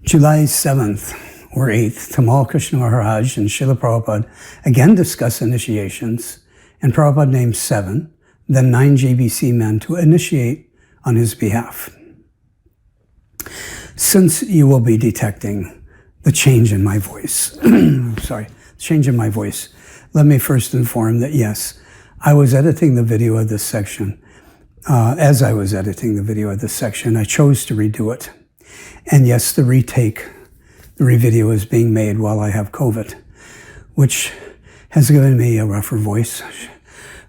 July 7th or 8th, Tamal Krishna Maharaj and Srila Prabhupada again discuss initiations, and Prabhupada named 7, then 9 JBC men to initiate on his behalf. Since you will be detecting the change in my voice, let me first inform that yes, I was editing the video of this section. As I was editing the video of this section, I chose to redo it. And yes, the revideo is being made while I have COVID, which has given me a rougher voice,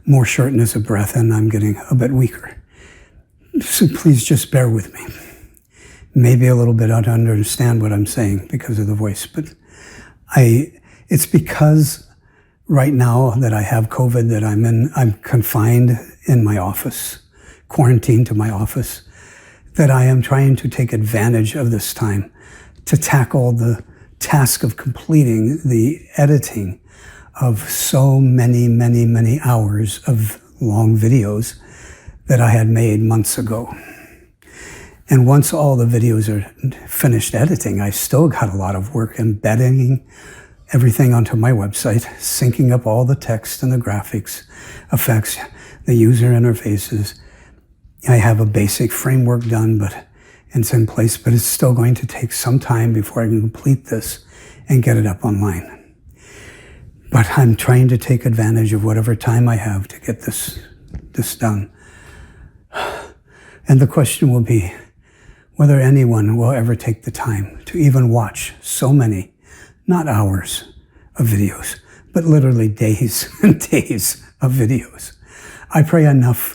more shortness of breath, and I'm getting a bit weaker. So please just bear with me. Maybe a little bit I don't understand what I'm saying because of the voice, but it's because right now that I have COVID that I'm confined in my office, quarantined to my office, that I am trying to take advantage of this time to tackle the task of completing the editing of so many hours of long videos that I had made months ago. And once all the videos are finished editing, I still got a lot of work embedding everything onto my website, syncing up all the text and the graphics, effects, the user interfaces. I have a basic framework done, but it's in place, but it's still going to take some time before I can complete this and get it up online. But I'm trying to take advantage of whatever time I have to get this done. And the question will be whether anyone will ever take the time to even watch so many, not hours of videos, but literally days and days of videos. I pray enough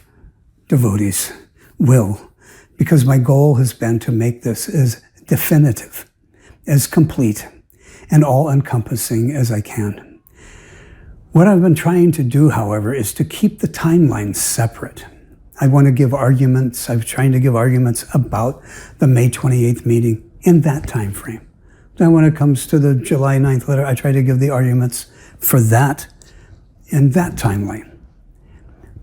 devotees will, because my goal has been to make this as definitive, as complete, and all-encompassing as I can. What I've been trying to do, however, is to keep the timelines separate. I want to give arguments. I'm trying to give arguments about the May 28th meeting in that time frame. Then when it comes to the July 9th letter, I try to give the arguments for that in that timeline.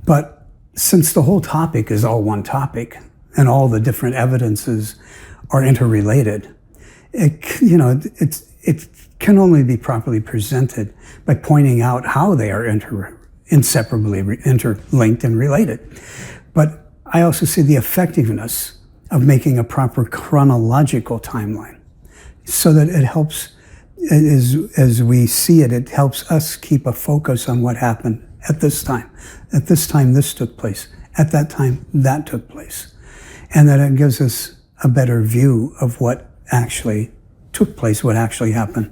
But since the whole topic is all one topic and all the different evidences are interrelated, it can only be properly presented by pointing out how they are inseparably interlinked and related. But I also see the effectiveness of making a proper chronological timeline so that it helps, as we see it, it helps us keep a focus on what happened at this time. At this time, this took place. At that time, that took place. And that it gives us a better view of what actually took place, what actually happened,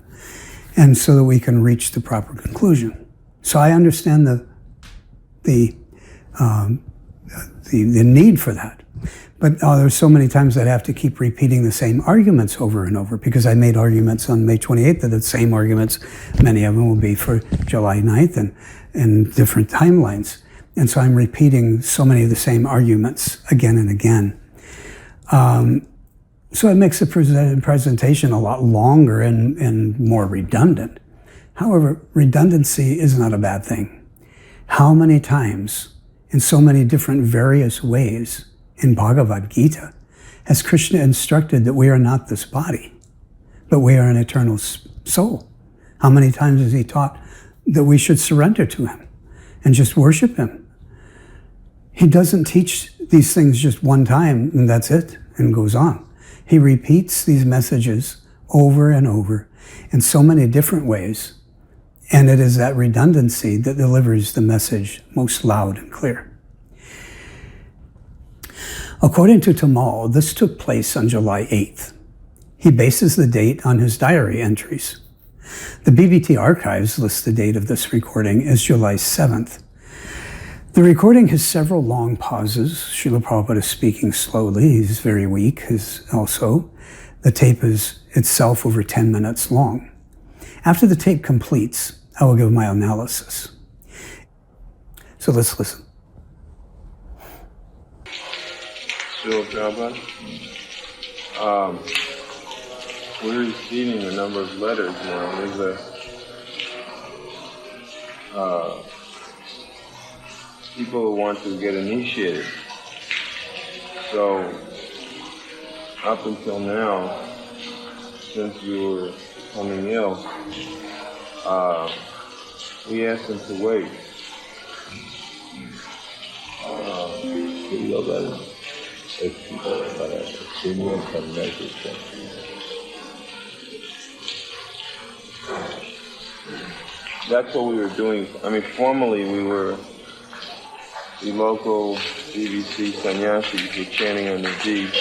and so that we can reach the proper conclusion. So I understand the need for that. But there's so many times that I have to keep repeating the same arguments over and over because I made arguments on May 28th that the same arguments, many of them will be for July 9th and different timelines. And so I'm repeating so many of the same arguments again and again. So it makes the presentation a lot longer and more redundant. However, redundancy is not a bad thing. How many times, in so many different various ways, in Bhagavad Gita, has Krishna instructed that we are not this body, but we are an eternal soul? How many times has he taught that we should surrender to him and just worship him? He doesn't teach these things just one time and that's it, and goes on. He repeats these messages over and over in so many different ways, and it is that redundancy that delivers the message most loud and clear. According to Tamal, this took place on July 8th. He bases the date on his diary entries. The BBT archives list the date of this recording as July 7th. The recording has several long pauses. Srila Prabhupada is speaking slowly. He's very weak. The tape is itself over 10 minutes long. After the tape completes, I will give my analysis. So let's listen. Srila Prabhupada, we're receiving a number of letters now. There's people who want to get initiated. So, up until now, since you were coming ill, we asked him to wait. That's what we were doing. I mean, formally we were, the local BBC sannyasis were chanting on the deed,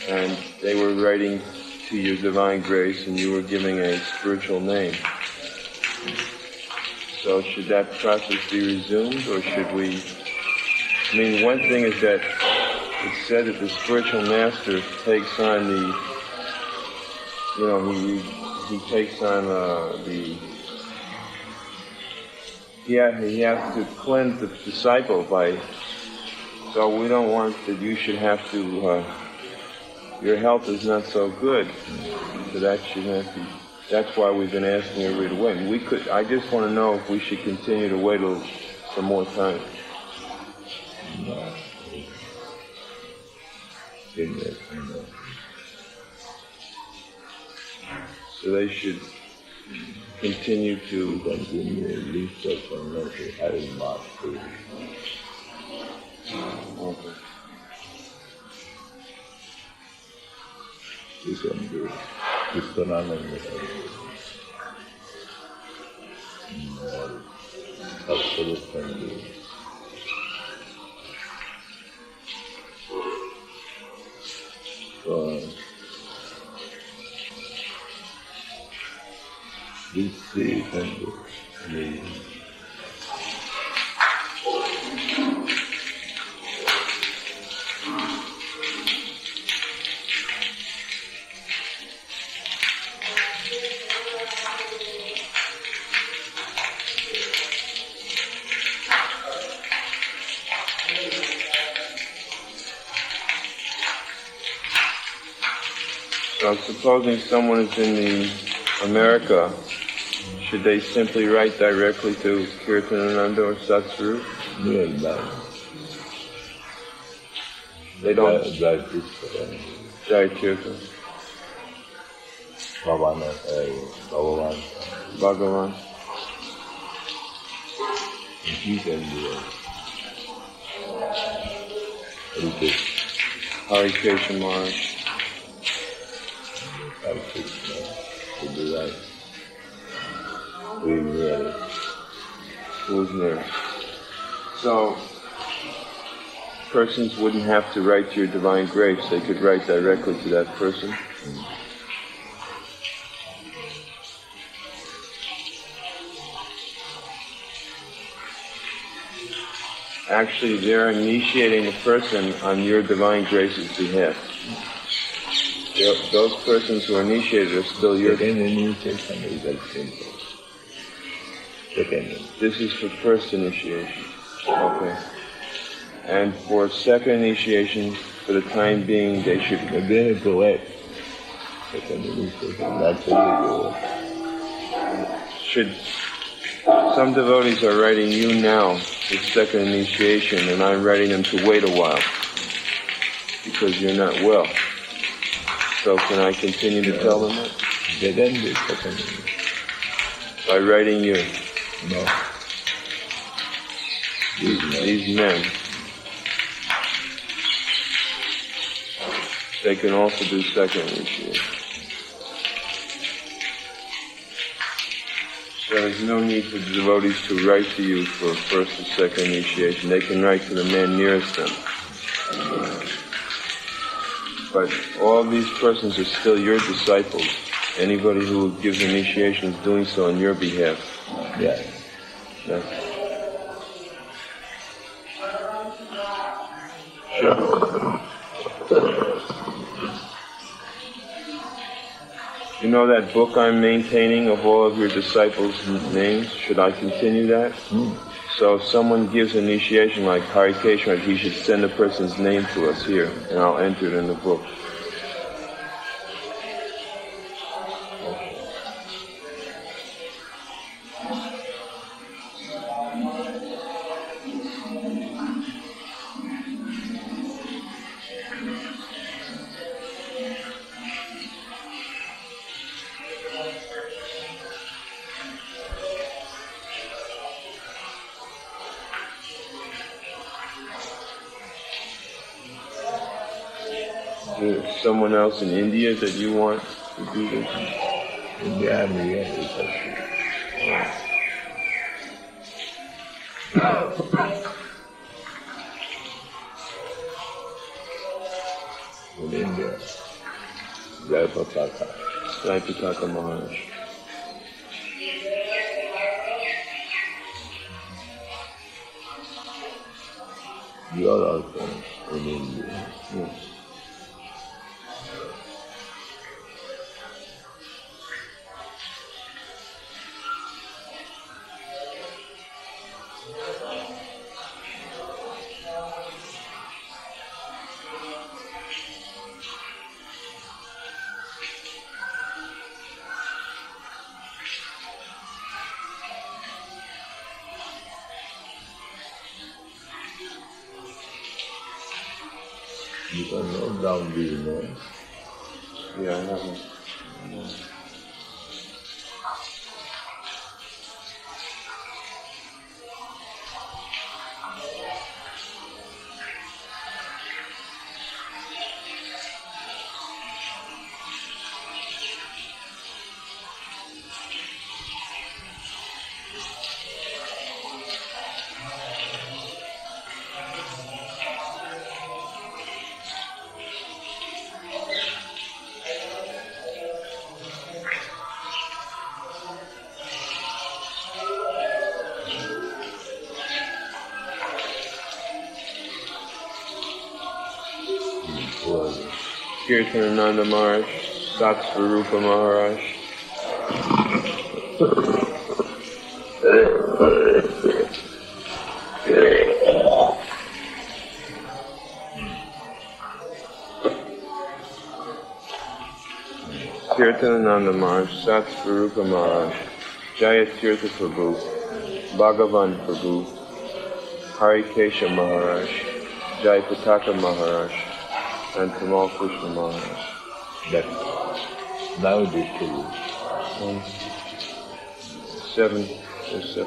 and they were writing to your divine grace, and you were giving a spiritual name. So should that process be resumed, or should we? I mean, one thing is that it's said that the spiritual master takes on the, you know, he takes on he has to cleanse the disciple by, so we don't want that you should have to, your health is not so good, so that should not be, that's why we've been asking everybody to wait. I just want to know if we should continue to wait for more time. No. So they should continue to research and nurture having mastery. Okay. You can do ISKCON absolute can do. This sea can do. So supposing someone is in America, should they simply write directly to Kirtanananda or Satsuru? Yeah, They don't. Jai Kirtan. Bhagavan. Bhagavan. He can do it. Hare Krishna Maharaj. To do that. Who's there? So, persons wouldn't have to write to your divine grace, they could write directly to that person. Actually, they're initiating the person on your divine grace's behalf. Those persons who are initiated are still your... Second initiation is very simple. This is for first initiation. Okay. And for second initiation, for the time being, they should... They go ahead. Second initiation, that's how Should... Some devotees are writing you now for second initiation, and I'm writing them to wait a while, because you're not well. So can I continue to tell them that? They didn't do second initiation. By writing you? No. These men. They can also do second initiation. So there's no need for the devotees to write to you for first or second initiation. They can write to the man nearest them. But all these persons are still your disciples. Anybody who gives initiation is doing so on your behalf. Yeah. Sure. You know that book I'm maintaining of all of your disciples' names? Should I continue that? So if someone gives initiation like Hare Krishna, he should send a person's name to us here, and I'll enter it in the book. There's someone else in India that you want to do this? India, is in India, Jayapataka. Jayapataka Maharaj. You are also in India. Yes. You can note down these names. Yeah, I haven't. Kirtanananda Maharaj, Satsvarupa Maharaj, Kirtanananda Maharaj, Satsvarupa Maharaj, Jayatirtha Prabhu, Bhagavan Prabhu, Harikesha Maharaj, Jayapataka Maharaj, and Tamal Krishna Maharaj. That now it is to you. 7, there's 7.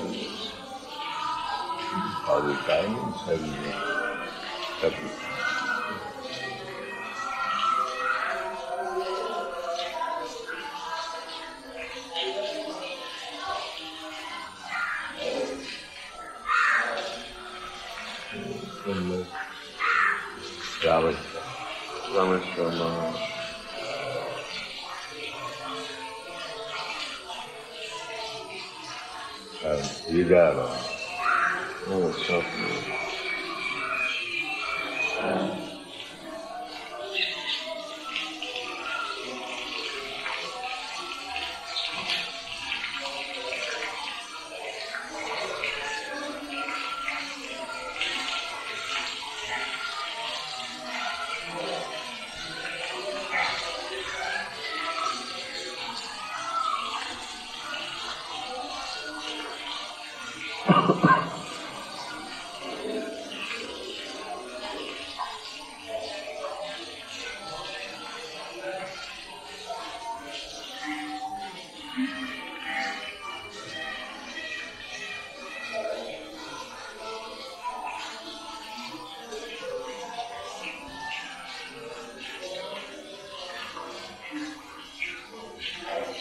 All the time in 7 years. 7. Rameshwar Maharaj. Vidara. Oh, it's something.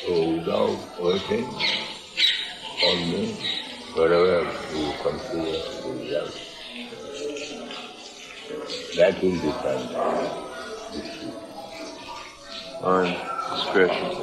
So without working on me, whatever you consider the result, that will depend On discretion.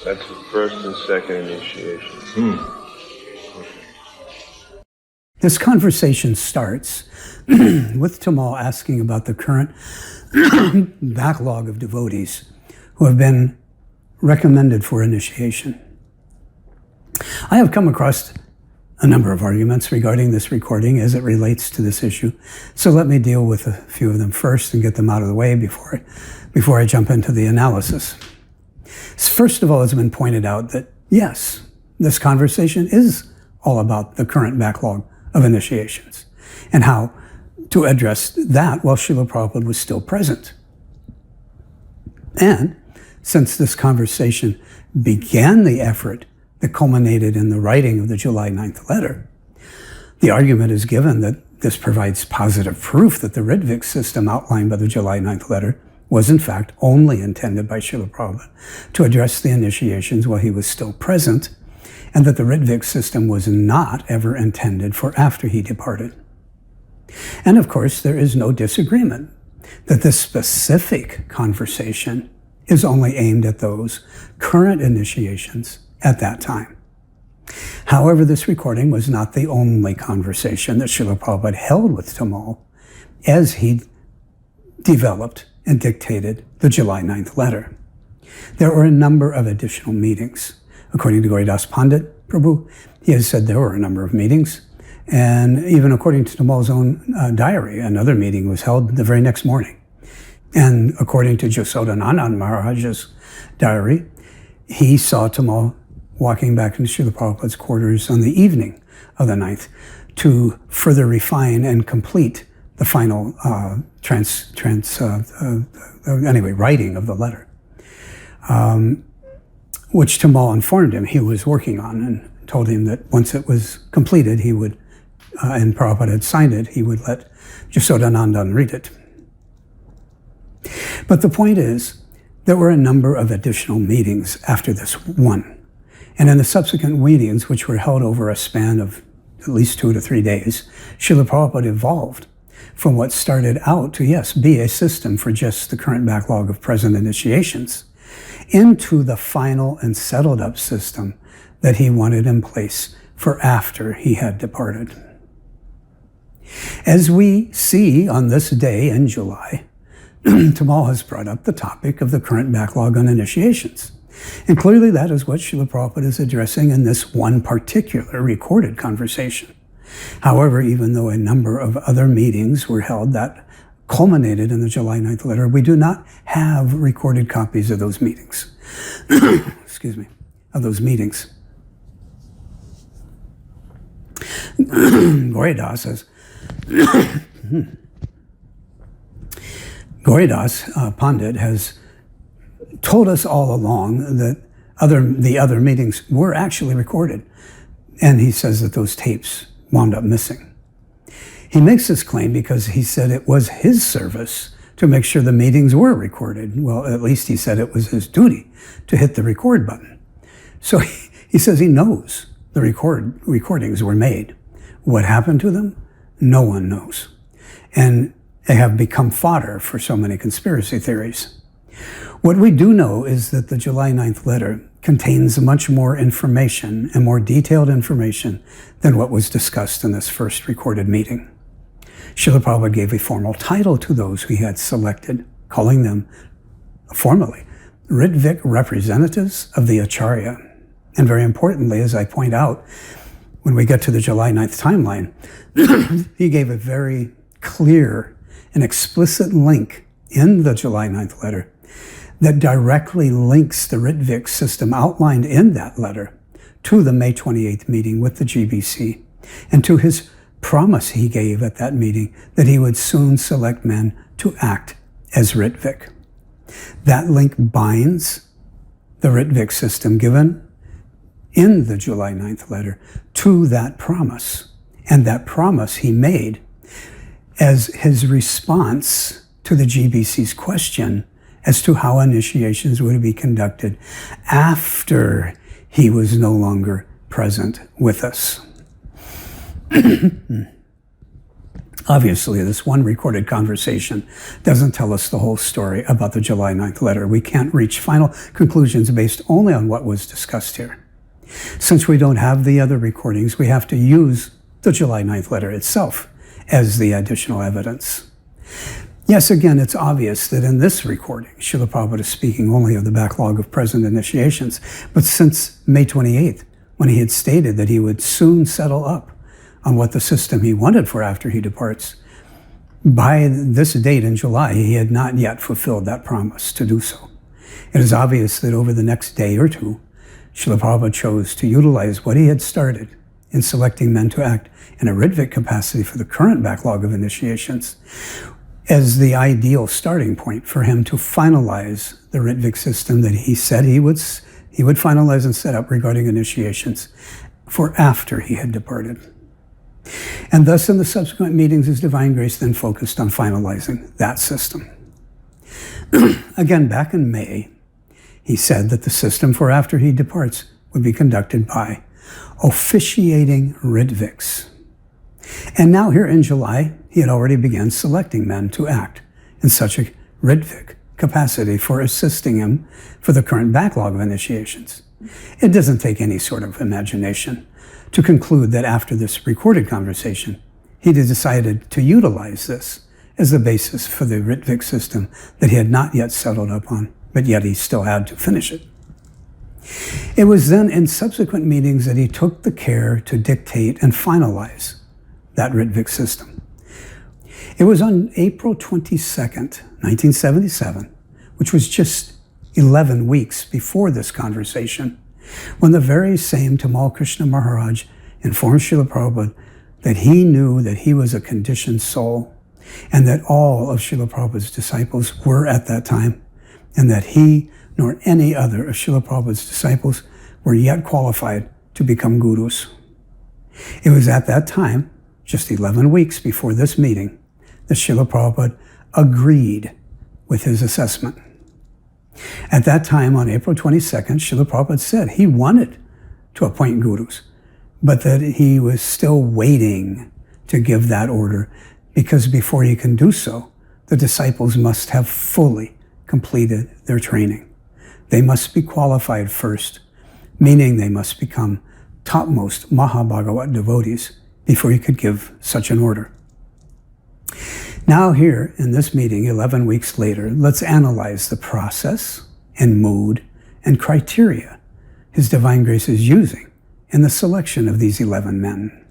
That's the first and second initiation. This conversation starts with Tamal asking about the current backlog of devotees who have been recommended for initiation. I have come across a number of arguments regarding this recording as it relates to this issue. So let me deal with a few of them first and get them out of the way before I jump into the analysis. First of all, it's been pointed out that, yes, this conversation is all about the current backlog of initiations and how to address that while Srila Prabhupada was still present. And since this conversation began the effort that culminated in the writing of the July 9th letter, the argument is given that this provides positive proof that the Rtviks system outlined by the July 9th letter was in fact only intended by Srila Prabhupada to address the initiations while he was still present, and that the Rtviks system was not ever intended for after he departed. And of course, there is no disagreement that this specific conversation is only aimed at those current initiations at that time. However, this recording was not the only conversation that Srila Prabhupada held with Tamal as he developed and dictated the July 9th letter. There were a number of additional meetings. According to Gauridas Pandit Prabhu, he has said there were a number of meetings. And even according to Tamal's own diary, another meeting was held the very next morning. And according to Jasodanandan Maharaj's diary, he saw Tamal walking back into Srila Prabhupada's quarters on the evening of the 9th to further refine and complete the final writing of the letter, which Tamal informed him he was working on and told him that once it was completed, he would, and Prabhupada had signed it, he would let Jasodanandan read it. But the point is, there were a number of additional meetings after this one. And in the subsequent meetings, which were held over a span of at least 2 to 3 days, Srila Prabhupada evolved from what started out to, yes, be a system for just the current backlog of present initiations into the final and settled up system that he wanted in place for after he had departed. As we see on this day in July, Tamal has brought up the topic of the current backlog on initiations. And clearly that is what Srila Prabhupada is addressing in this one particular recorded conversation. However, even though a number of other meetings were held that culminated in the July 9th letter, we do not have recorded copies of those meetings. Excuse me, of those meetings. Gauridas says, Gauridas Pandit has told us all along that the other meetings were actually recorded. And he says that those tapes wound up missing. He makes this claim because he said it was his service to make sure the meetings were recorded. Well, at least he said it was his duty to hit the record button. So he says he knows the recordings were made. What happened to them? No one knows. And they have become fodder for so many conspiracy theories. What we do know is that the July 9th letter contains much more information and more detailed information than what was discussed in this first recorded meeting. Srila Prabhupada gave a formal title to those he had selected, calling them formally Rtvik Representatives of the Acharya. And very importantly, as I point out, when we get to the July 9th timeline, he gave a very clear and explicit link in the July 9th letter that directly links the Rtviks system outlined in that letter to the May 28th meeting with the GBC and to his promise he gave at that meeting that he would soon select men to act as Rtvik. That link binds the Rtvik system given in the July 9th letter to that promise. And that promise he made as his response to the GBC's question as to how initiations would be conducted after he was no longer present with us. Obviously, this one recorded conversation doesn't tell us the whole story about the July 9th letter. We can't reach final conclusions based only on what was discussed here. Since we don't have the other recordings, we have to use the July 9th letter itself as the additional evidence. Yes, again, it's obvious that in this recording, Srila Prabhupada is speaking only of the backlog of present initiations. But since May 28th, when he had stated that he would soon settle up on what the system he wanted for after he departs. By this date in July, he had not yet fulfilled that promise to do so. It is obvious that over the next day or two, Srila Prabhupada chose to utilize what he had started in selecting men to act in a Ritvik capacity for the current backlog of initiations as the ideal starting point for him to finalize the Ritvik system that he said he would finalize and set up regarding initiations for after he had departed. And thus in the subsequent meetings, His Divine Grace then focused on finalizing that system. Again, back in May, he said that the system for after he departs would be conducted by officiating Rtviks. And now here in July, he had already begun selecting men to act in such a Rtvik capacity for assisting him for the current backlog of initiations. It doesn't take any sort of imagination to conclude that after this recorded conversation, he decided to utilize this as the basis for the Rtvik system that he had not yet settled upon, but yet he still had to finish it. It was then in subsequent meetings that he took the care to dictate and finalize that Rtvik system. It was on April 22nd, 1977, which was just 11 weeks before this conversation, when the very same Tamal Krishna Maharaj informed Srila Prabhupada that he knew that he was a conditioned soul and that all of Srila Prabhupada's disciples were at that time, and that he nor any other of Srila Prabhupada's disciples were yet qualified to become gurus. It was at that time, just 11 weeks before this meeting, that Srila Prabhupada agreed with his assessment. At that time, on April 22nd, Srila Prabhupada said he wanted to appoint gurus, but that he was still waiting to give that order, because before he can do so, the disciples must have fully completed their training. They must be qualified first, meaning they must become topmost Mahabhagavat devotees before he could give such an order. Now here in this meeting, 11 weeks later, let's analyze the process and mood and criteria His Divine Grace is using in the selection of these 11 men.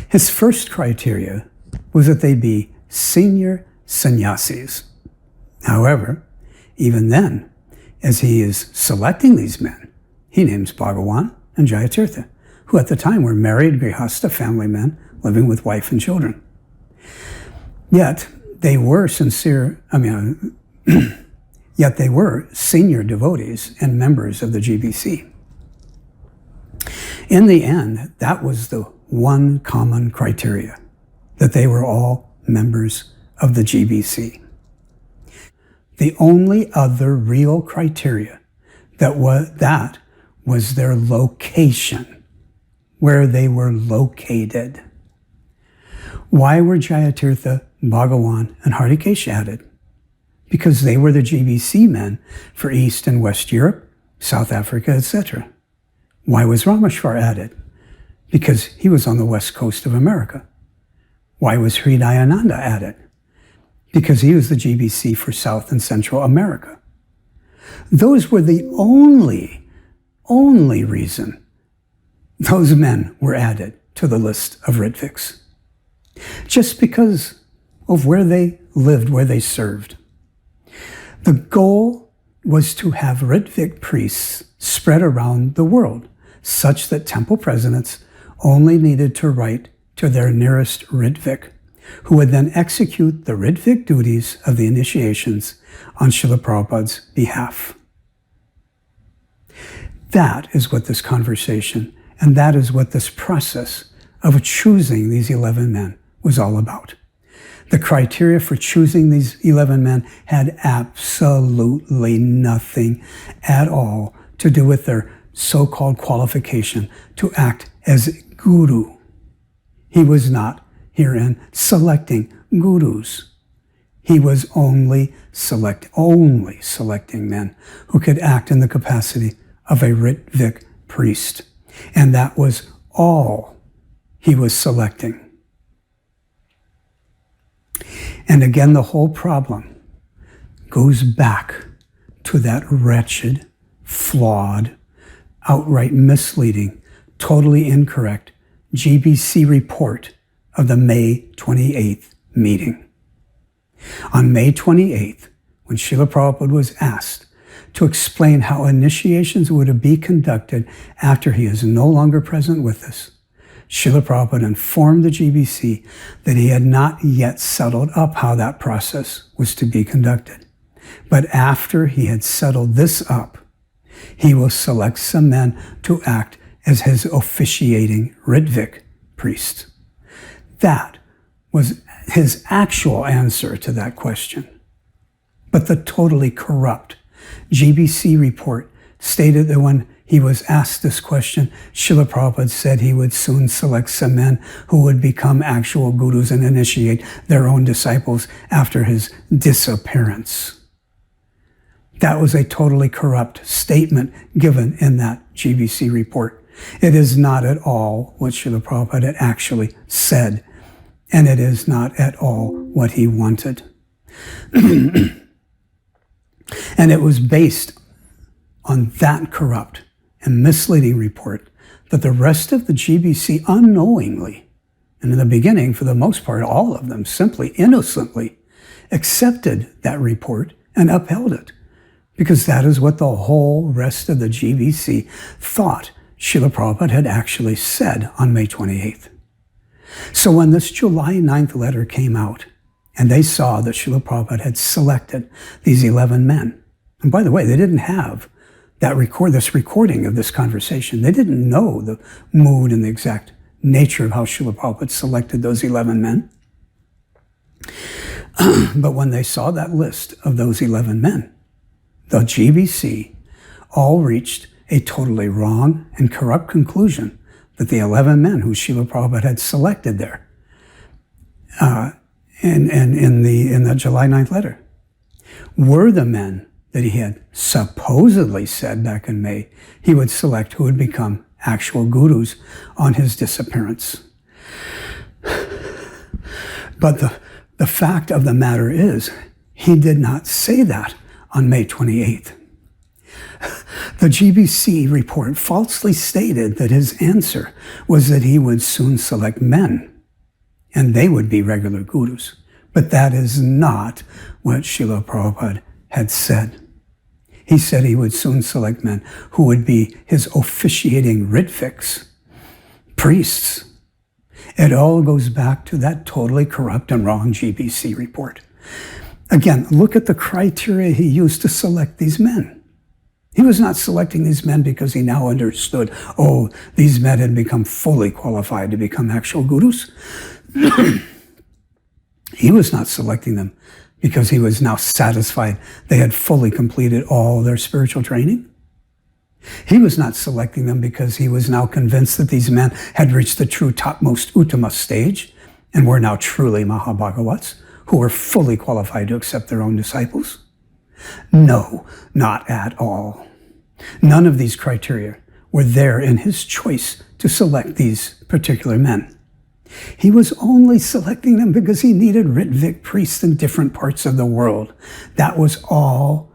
His first criteria was that they be senior sannyasis. However, even then, as he is selecting these men, he names Bhagawan and Jayatirtha, who at the time were married Grihastha family men living with wife and children. Yet they were yet they were senior devotees and members of the GBC. In the end, that was the one common criteria, that they were all members of the GBC. The only other real criteria that was their location, where they were located. Why were Jayatirtha, Bhagawan, and Rtviks added? Because they were the GBC men for East and West Europe, South Africa, etc. Why was Rameshwar added? Because he was on the west coast of America. Why was Hridayananda added? Because he was the GBC for South and Central America. Those were the only reason those men were added to the list of Rtviks. Just because of where they lived, where they served. The goal was to have Rtvik priests spread around the world, such that temple presidents only needed to write to their nearest Rtvik, who would then execute the Rtvik duties of the initiations on Srila Prabhupada's behalf. That is what this conversation, and that is what this process of choosing these 11 men was all about. The criteria for choosing these 11 men had absolutely nothing at all to do with their so-called qualification to act as guru. He was not herein selecting gurus. He was only selecting men who could act in the capacity of a Rtvik priest. And that was all he was selecting. And again, the whole problem goes back to that wretched, flawed, outright misleading, totally incorrect GBC report of the May 28th meeting. On May 28th, when Srila Prabhupada was asked to explain how initiations would be conducted after he is no longer present with us, Srila Prabhupada informed the GBC that he had not yet settled up how that process was to be conducted. But after he had settled this up, he will select some men to act as his officiating Ritvik priest. That was his actual answer to that question. But the totally corrupt GBC report stated that when he was asked this question, Srila Prabhupada said he would soon select some men who would become actual gurus and initiate their own disciples after his disappearance. That was a totally corrupt statement given in that GBC report. It is not at all what Srila Prabhupada had actually said, and it is not at all what he wanted. And it was based on that corrupt and misleading report that the rest of the GBC unknowingly, and in the beginning, for the most part, all of them simply, innocently, accepted that report and upheld it, because that is what the whole rest of the GBC thought Srila Prabhupada had actually said on May 28th. So when this July 9th letter came out, and they saw that Srila Prabhupada had selected these 11 men, and by the way, they didn't have this recording of this conversation. They didn't know the mood and the exact nature of how Srila Prabhupada selected those 11 men. But when they saw that list of those 11 men, the GBC all reached a totally wrong and corrupt conclusion that the 11 men who Srila Prabhupada had selected there in the July 9th letter were the men that he had supposedly said back in May he would select who would become actual gurus on his disappearance. But the fact of the matter is, he did not say that on May 28th. The GBC report falsely stated that his answer was that he would soon select men, and they would be regular gurus. But that is not what Srila Prabhupada had said. He said he would soon select men who would be his officiating Rtviks, priests. It all goes back to that totally corrupt and wrong GBC report. Again, look at the criteria he used to select these men. He was not selecting these men because he now understood, oh, these men had become fully qualified to become actual gurus. He was not selecting them because he was now satisfied they had fully completed all their spiritual training. He was not selecting them because he was now convinced that these men had reached the true topmost Uttama stage and were now truly Mahabhagavats, who were fully qualified to accept their own disciples. No, not at all. None of these criteria were there in his choice to select these particular men. He was only selecting them because he needed Ritvik priests in different parts of the world. That was all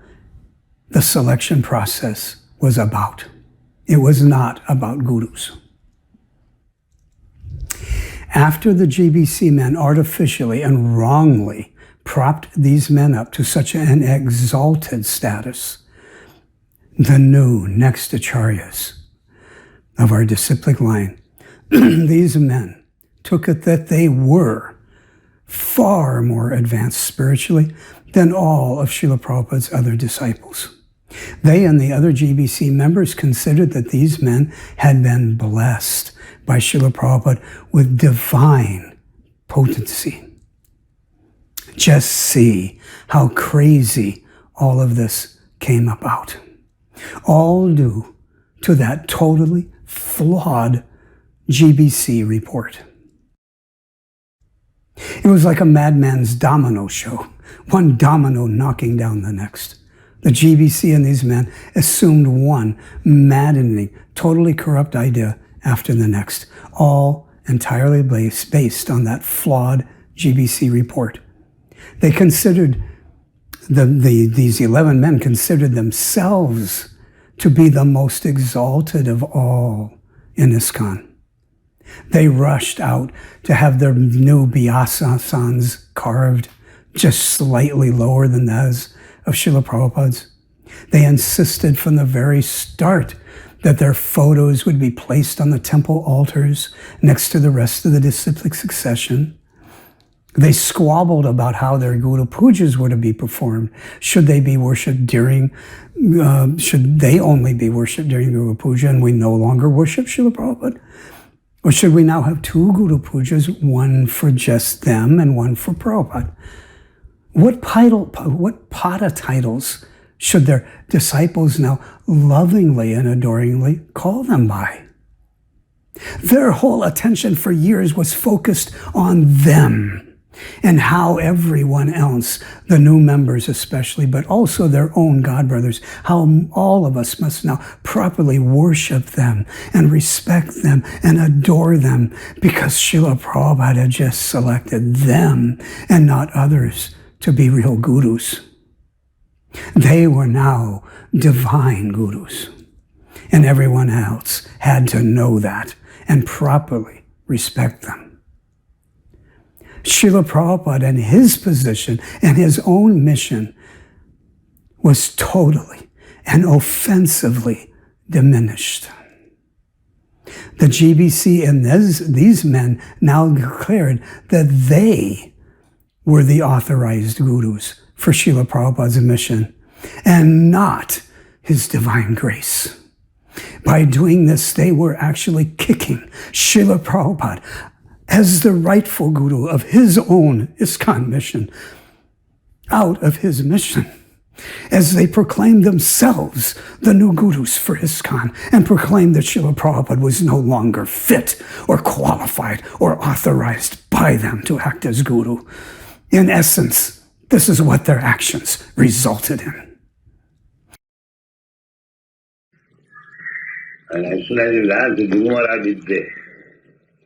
the selection process was about. It was not about gurus. After the GBC men artificially and wrongly propped these men up to such an exalted status, the new next acharyas of our disciplic line, these men took it that they were far more advanced spiritually than all of Srila Prabhupada's other disciples. They and the other GBC members considered that these men had been blessed by Srila Prabhupada with divine potency. Just see how crazy all of this came about. All due to that totally flawed GBC report. It was like a madman's domino show, one domino knocking down the next. The GBC and these men assumed one maddening, totally corrupt idea after the next, all entirely based on that flawed GBC report. They considered, these 11 men considered themselves to be the most exalted of all in ISKCON. They rushed out to have their new Vyasasans carved just slightly lower than those of Srila Prabhupada's. They insisted from the very start that their photos would be placed on the temple altars next to the rest of the disciplic succession. They squabbled about how their Guru Pujas were to be performed. Should they be worshipped should they only be worshipped during Guru Puja and we no longer worship Srila Prabhupada? Or should we now have two Guru Pujas, one for just them and one for Prabhupada? What pada titles should their disciples now lovingly and adoringly call them by? Their whole attention for years was focused on them and how everyone else, the new members especially, but also their own God brothers, how all of us must now properly worship them and respect them and adore them because Srila Prabhupada had just selected them and not others to be real gurus. They were now divine gurus, and everyone else had to know that and properly respect them. Srila Prabhupada and his position and his own mission was totally and offensively diminished. The GBC and these men now declared that they were the authorized gurus for Srila Prabhupada's mission and not his divine grace. By doing this, they were actually kicking Srila Prabhupada as the rightful guru of his own ISKCON mission out of his mission, as they proclaimed themselves the new gurus for ISKCON and proclaimed that Srila Prabhupada was no longer fit or qualified or authorized by them to act as guru. In essence, this is what their actions resulted in. And as soon as you learn the Guru Maharaj is there,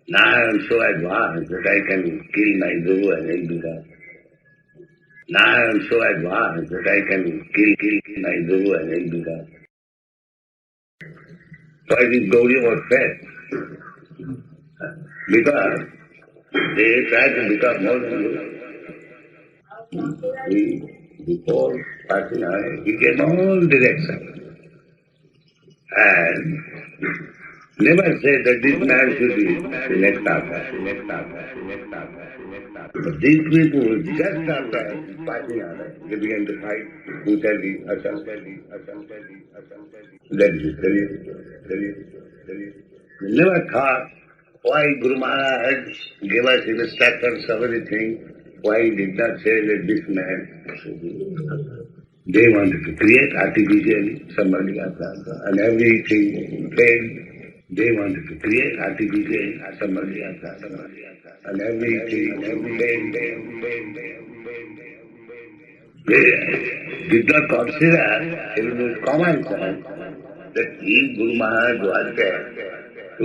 now I am so advanced that I can kill my Guru and end it up. Now I am so advanced that I can kill my Guru and end it up. Why did Gauri was fed? Because they tried to become more Guru. Before passing away, he gave all direction. And never said that this man should be the next after. But these people, just after passing away, they began to fight. Who shall be Hassan? Let me tell you. They never thought why Guru Maharaj gave us instructions of everything. Why he did not say that this man, they wanted to create artificially somebody else, and everything failed. They wanted to create artificially somebody else, and everything failed. They did not consider, it was common sense, that if Guru Maharaj was there to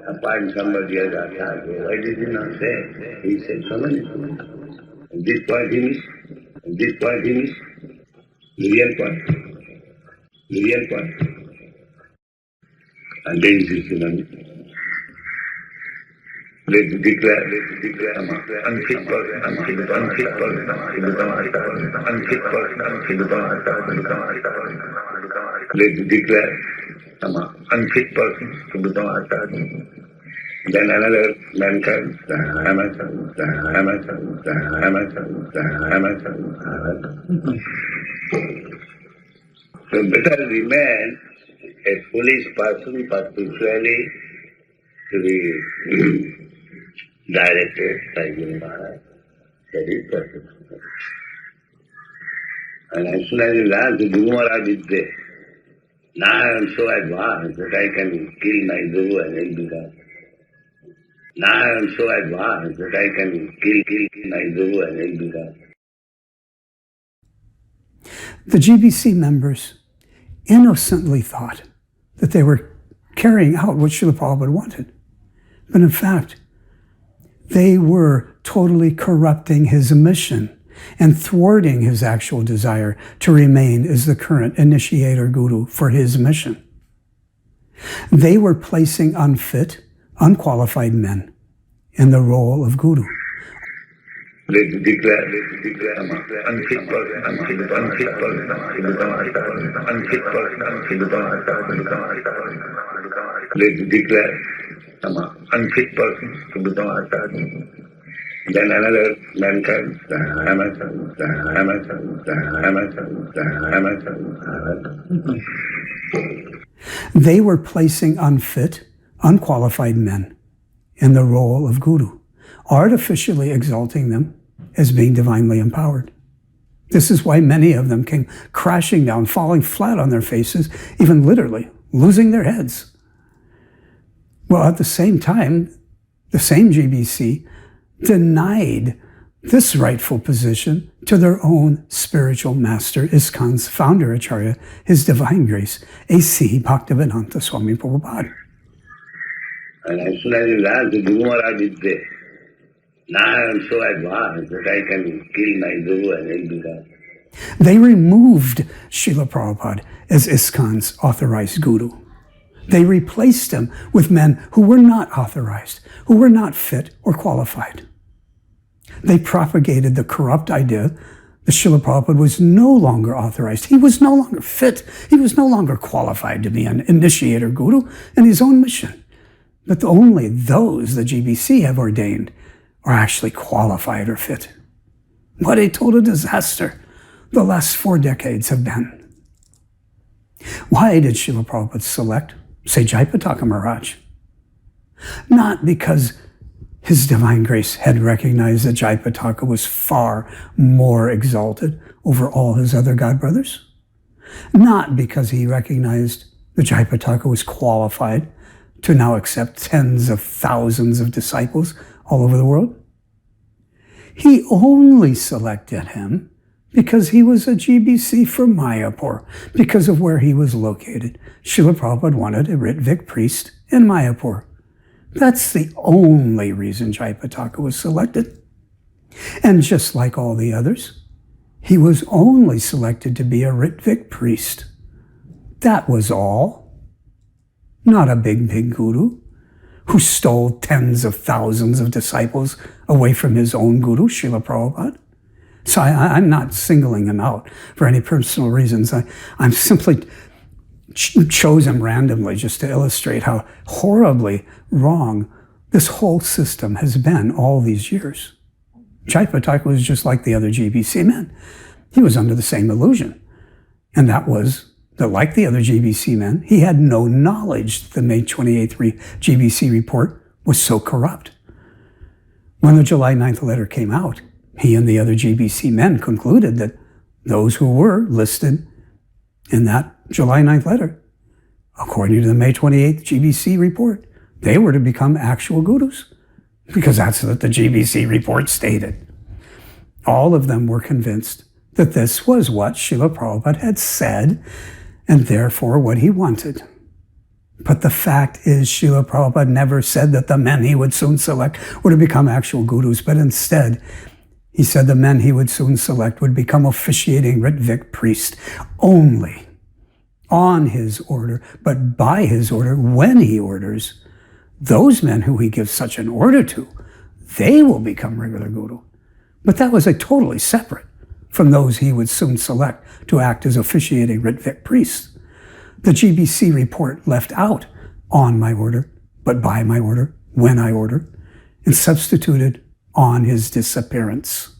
appoint somebody as Acharya, why did he not say? He said so many things. And this point he missed. The real point. And then he said, let's declare, unfit person, unfit person to become Acharya. Unfit person to become Acharya. Let's declare, unfit person to become Acharya. Then another man comes, So better remain a foolish person perpetually to be directed by Guru Maharaj. That is perfect. And as soon as you learn the Guru Maharaj is there, now I am so advanced that I can kill my Guru and end it up. Now I am so advanced that I can kill my Guru and end it up. The GBC members innocently thought that they were carrying out what Srila Prabhupada wanted. But in fact, they were totally corrupting his mission and thwarting his actual desire to remain as the current initiator guru for his mission. They were placing unfit, unqualified men in the role of guru. They declare unfit person, unfit person, unfit person. They declare unfit person to become Acharya. Then another man comes, They were placing unfit, unqualified men in the role of guru, artificially exalting them as being divinely empowered. This is why many of them came crashing down, falling flat on their faces, even literally losing their heads. Well, at the same time, the same GBC denied this rightful position to their own spiritual master, ISKCON's founder Acharya, His Divine Grace, A.C. Bhaktivedanta Swami Prabhupada. And as soon as he learned, the Guru Maharaj is there. Now I am so advanced that I can kill my Guru and he'll do that. They removed Srila Prabhupada as ISKCON's authorized guru. They replaced him with men who were not authorized, who were not fit or qualified. They propagated the corrupt idea that Srila Prabhupada was no longer authorized. He was no longer fit. He was no longer qualified to be an initiator guru in his own mission. But only those the GBC have ordained are actually qualified or fit. What a total disaster the last 4 decades have been. Why did Srila Prabhupada select, say, Jayapataka Maharaj? Not because His Divine Grace had recognized that Jayapataka was far more exalted over all his other godbrothers. Not because he recognized that Jayapataka was qualified to now accept tens of thousands of disciples all over the world. He only selected him because he was a GBC from Mayapur, because of where he was located. Srila Prabhupada wanted a Rtvik priest in Mayapur. That's the only reason Jayapataka was selected. And just like all the others, he was only selected to be a Rtvik priest. That was all. Not a big guru who stole tens of thousands of disciples away from his own guru, Srila Prabhupada. So I'm not singling him out for any personal reasons. I'm simply chosen randomly just to illustrate how horribly wrong this whole system has been all these years. Jayapataka was just like the other GBC men. He was under the same illusion. And that was that, like the other GBC men, he had no knowledge that the May 28th GBC report was so corrupt. When the July 9th letter came out, he and the other GBC men concluded that those who were listed in that July 9th letter, according to the May 28th GBC report, they were to become actual gurus, because that's what the GBC report stated. All of them were convinced that this was what Srila Prabhupada had said, and therefore what he wanted. But the fact is, Srila Prabhupada never said that the men he would soon select were to become actual gurus, but instead, he said the men he would soon select would become officiating Rtvik priests only on his order, but by his order when he orders. Those men who he gives such an order to, they will become regular guru. But that was totally separate from those he would soon select to act as officiating Rtvik priests. The GBC report left out on my order, but by my order, when I order, and substituted on his disappearance.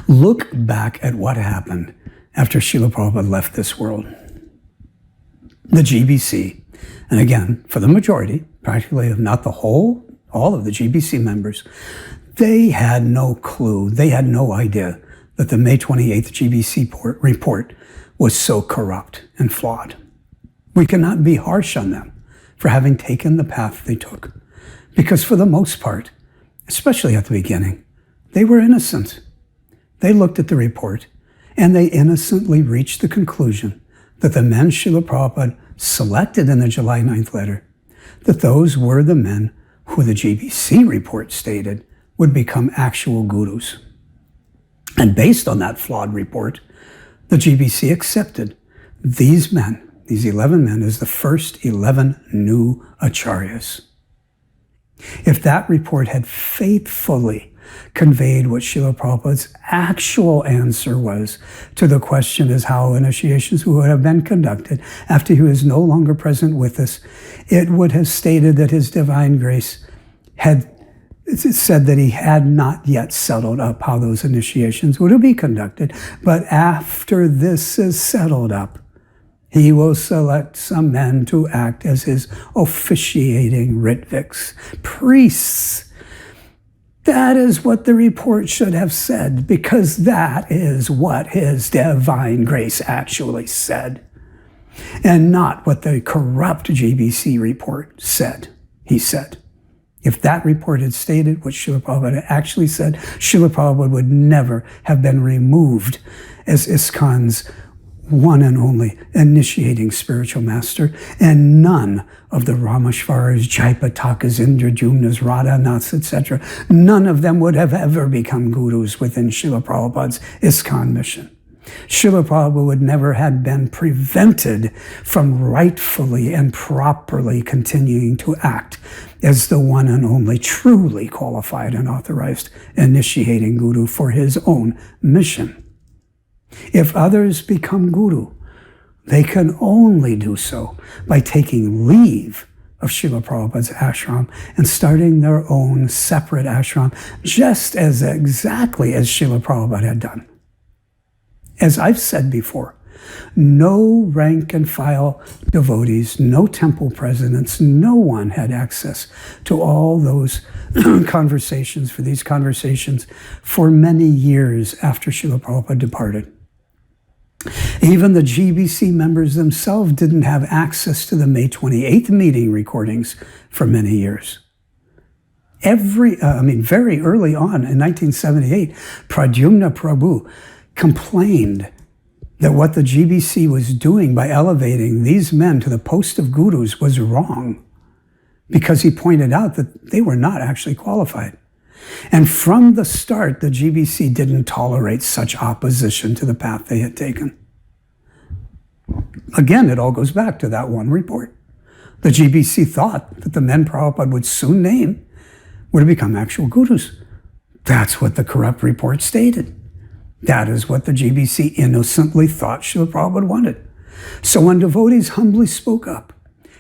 Look back at what happened after Srila Prabhupada left this world. The GBC, and again, for the majority, practically if not the whole, all of the GBC members, they had no clue, they had no idea that the May 28th GBC report was so corrupt and flawed. We cannot be harsh on them for having taken the path they took, because for the most part, especially at the beginning, they were innocent. They looked at the report and they innocently reached the conclusion that the men Srila Prabhupada selected in the July 9th letter, that those were the men who the GBC report stated would become actual gurus. And based on that flawed report, the GBC accepted these men, these 11 men, as the first 11 new acharyas. If that report had faithfully conveyed what Srila Prabhupada's actual answer was to the question as how initiations would have been conducted after he was no longer present with us, it would have stated that his divine grace had said that he had not yet settled up how those initiations would be conducted. But after this is settled up, he will select some men to act as his officiating Rtviks, priests. That is what the report should have said, because that is what his divine grace actually said, and not what the corrupt GBC report said. He said, if that report had stated what Srila Prabhupada actually said, Srila Prabhupada would never have been removed as ISKCON's one and only initiating spiritual master, and none of the Rameshwaras, Jaipatakas, Indradyumnas, Radhanaths, etc., none of them would have ever become gurus within Srila Prabhupada's ISKCON mission. Srila Prabhupada would never have been prevented from rightfully and properly continuing to act as the one and only truly qualified and authorized initiating guru for his own mission. If others become guru, they can only do so by taking leave of Srila Prabhupada's ashram and starting their own separate ashram, just as exactly as Srila Prabhupada had done. As I've said before, no rank and file devotees, no temple presidents, no one had access to all those conversations for many years after Srila Prabhupada departed. Even the GBC members themselves didn't have access to the May 28th meeting recordings for many years. Very early on in 1978, Pradyumna Prabhu complained that what the GBC was doing by elevating these men to the post of gurus was wrong, because he pointed out that they were not actually qualified. And from the start, the GBC didn't tolerate such opposition to the path they had taken. Again, it all goes back to that one report. The GBC thought that the men Prabhupada would soon name were to become actual gurus. That's what the corrupt report stated. That is what the GBC innocently thought Srila Prabhupada wanted. So when devotees humbly spoke up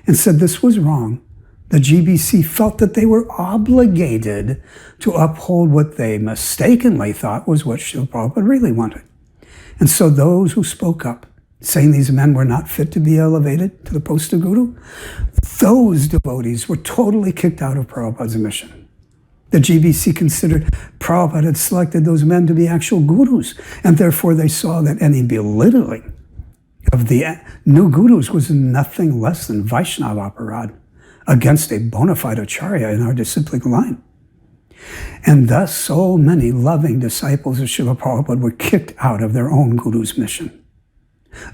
and said this was wrong, the GBC felt that they were obligated to uphold what they mistakenly thought was what Srila Prabhupada really wanted. And so those who spoke up, saying these men were not fit to be elevated to the post of guru, those devotees were totally kicked out of Prabhupada's mission. The GBC considered Prabhupada had selected those men to be actual gurus, and therefore they saw that any belittling of the new gurus was nothing less than Vaishnava aparad against a bona fide acharya in our disciplic line. And thus so many loving disciples of Srila Prabhupada were kicked out of their own guru's mission.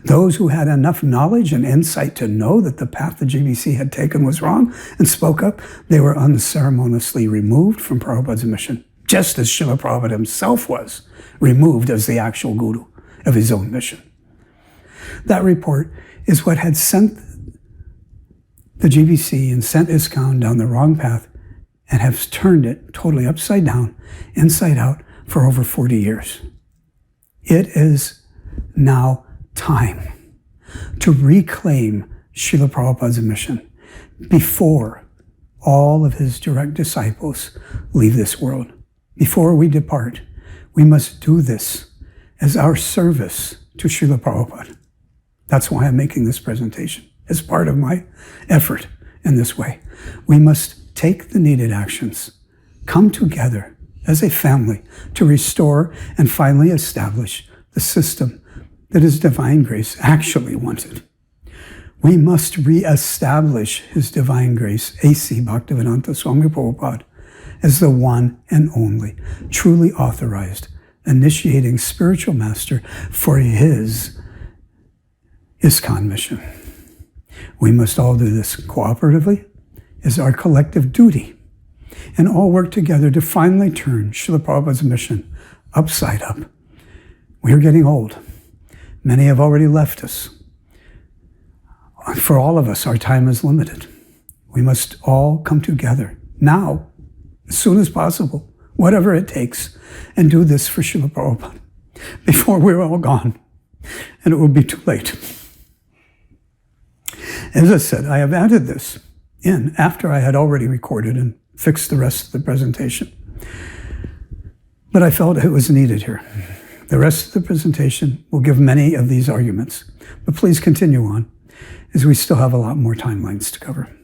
Those who had enough knowledge and insight to know that the path the GBC had taken was wrong and spoke up, they were unceremoniously removed from Prabhupada's mission, just as Srila Prabhupada himself was removed as the actual guru of his own mission. That report is what had sent the GBC and sent ISKCON down the wrong path and have turned it totally upside down, inside out, for over 40 years. It is now time to reclaim Srila Prabhupada's mission before all of his direct disciples leave this world. Before we depart, we must do this as our service to Srila Prabhupada. That's why I'm making this presentation, as part of my effort in this way. We must take the needed actions, come together as a family to restore and finally establish the system that His Divine Grace actually wanted. We must re-establish His Divine Grace, A.C. Bhaktivedanta Swami Prabhupada, as the one and only, truly authorized, initiating spiritual master for His ISKCON mission. We must all do this cooperatively as our collective duty, and all work together to finally turn Srila Prabhupada's mission upside up We are getting old. Many have already left us. For all of us, our time is limited. We must all come together now, as soon as possible, whatever it takes, and do this for Srila Prabhupada before we're all gone, and it will be too late. As I said, I have added this in after I had already recorded and fixed the rest of the presentation. But I felt it was needed here. The rest of the presentation will give many of these arguments, but please continue on, as we still have a lot more timelines to cover.